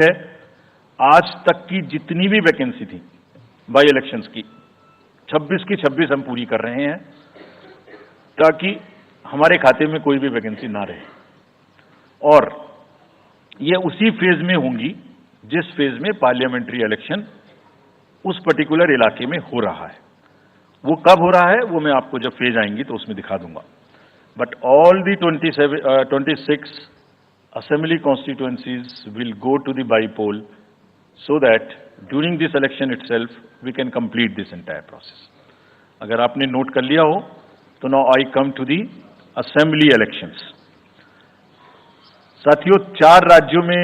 है आज तक की जितनी भी वैकेंसी थी बाई इलेक्शंस की 26 की 26 हम पूरी कर रहे हैं ताकि हमारे खाते में कोई भी वैकेंसी ना रहे। और ये उसी फेज में होंगी जिस फेज में पार्लियामेंट्री इलेक्शन उस पर्टिकुलर इलाके में हो रहा है। वो कब हो रहा है वो मैं आपको जब फेज आएंगी तो उसमें दिखा दूंगा। But all the 26 assembly constituencies will go to the by-poll so that during this election itself we can complete this entire process. अगर आपने नोट कर लिया हो तो now I come to the assembly elections. साथियों, 4 राज्यों में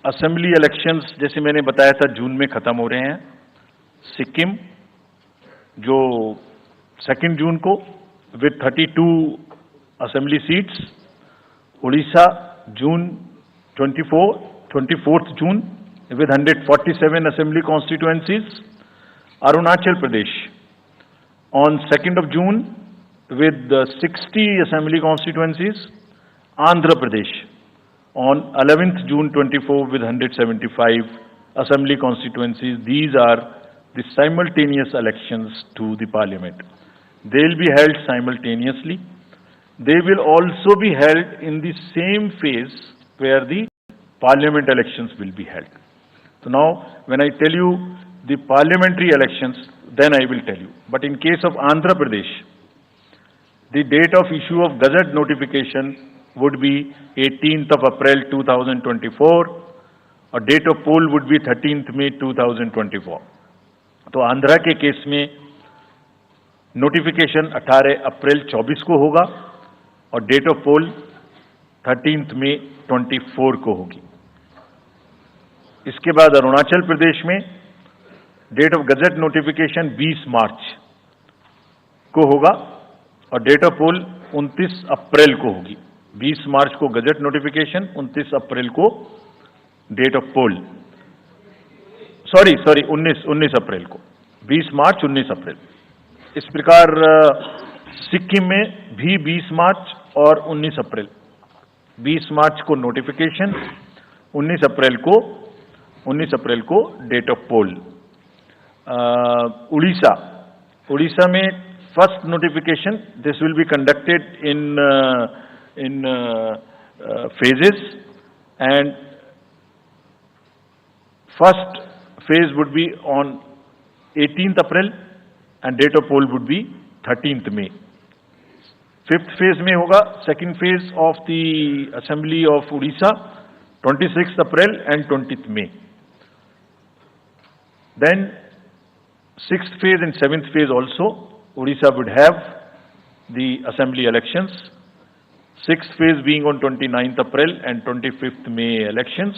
असेंबली इलेक्शंस जैसे मैंने बताया था जून में खत्म हो रहे हैं। सिक्किम जो 2 जून को with 32 assembly seats, Orissa June 24th June with 147 assembly constituencies, Arunachal Pradesh on 2nd of June with 60 assembly constituencies, Andhra Pradesh on 11th June 24 with 175 assembly constituencies. These are the simultaneous elections to the parliament. They will be held simultaneously. They will also be held in the same phase where the parliament elections will be held. So now, when I tell you the parliamentary elections, then I will tell you. But in case of Andhra Pradesh, the date of issue of Gazette notification would be 18th of April 2024, or date of poll would be 13th May 2024. तो आंध्रा के case में notification 18 अप्रैल 24 को होगा और date of पोल 13 मई 24 को होगी। इसके बाद अरुणाचल प्रदेश में डेट ऑफ गजट नोटिफिकेशन 20 मार्च को होगा और डेट ऑफ पोल 29 अप्रैल को होगी। 20 मार्च को गजट नोटिफिकेशन, 29 अप्रैल को डेट ऑफ पोल। सॉरी 19 अप्रैल को, 20 मार्च 19 अप्रैल। इस प्रकार सिक्किम में भी 20 मार्च और 19 अप्रैल, 20 मार्च को नोटिफिकेशन, 19 अप्रैल को डेट ऑफ पोल। उड़ीसा में first notification, this will be conducted in phases and first phase would be on 18th April and date of poll would be 13th May. 5th phase में होगा second phase of the assembly of Odisha 26th April and 20th May. Then 6th phase and 7th phase also Odisha would have the assembly elections. 6th phase being on 29th April and 25th May elections.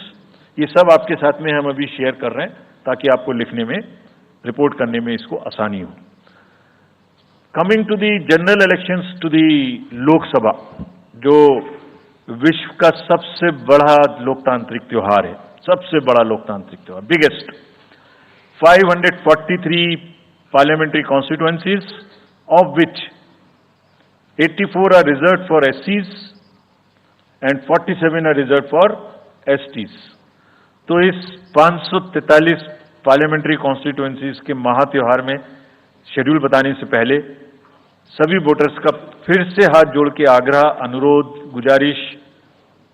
ये सब आपके साथ में हम अभी share कर रहे हैं ताकि आपको लिखने में, रिपोर्ट करने में इसको आसानी हो। Coming to the general elections to the Lok Sabha, जो विश्व का सबसे बड़ा लोकतांत्रिक त्योहार है, सबसे बड़ा लोकतांत्रिक त्योहार, biggest. 543 parliamentary constituencies of which 84 are reserved for SCs and 47 are reserved for STs। तो इस 543 पार्लियामेंट्री कॉन्स्टिट्यूएंसीज के महात्योहार में शेड्यूल बताने से पहले सभी वोटर्स का फिर से हाथ जोड़ के आग्रह, अनुरोध, गुजारिश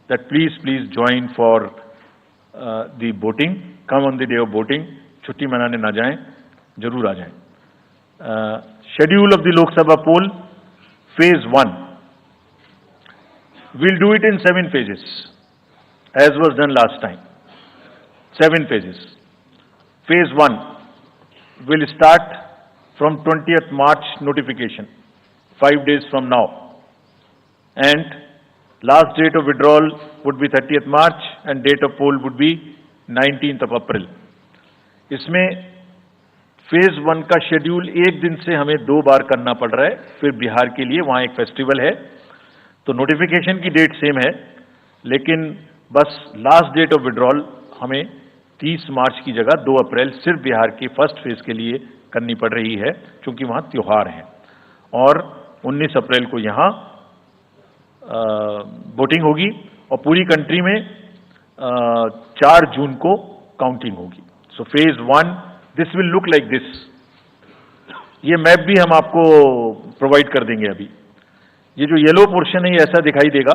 that please join for the voting, come on the day of voting. छुट्टी मनाने ना जाएं, जरूर आ जाएं। Schedule of the Lok Sabha pole, phase 1 will do it in 7 phases as was done last time. 7 phases. Phase 1 will start from 20th March notification, 5 days from now, and last date of withdrawal would be 30th March and date of poll would be 19th of April. इसमें phase 1 का schedule एक दिन से हमें 2 बार करना पड़ रहा है। फिर बिहार के लिए वहां एक फेस्टिवल है, तो नोटिफिकेशन की डेट सेम है, लेकिन बस लास्ट डेट ऑफ विड्रॉल हमें 30 मार्च की जगह 2 अप्रैल सिर्फ बिहार के फर्स्ट फेज के लिए करनी पड़ रही है, क्योंकि वहां त्योहार है। और 19 अप्रैल को यहां वोटिंग होगी और पूरी कंट्री में 4 जून को काउंटिंग होगी। So phase 1 this will look like this. ये मैप भी हम आपको प्रोवाइड कर देंगे। अभी ये जो येलो पोर्शन है ये ऐसा दिखाई देगा।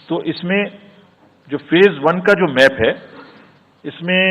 तो इसमें जो फेज 1 का जो मैप है इसमें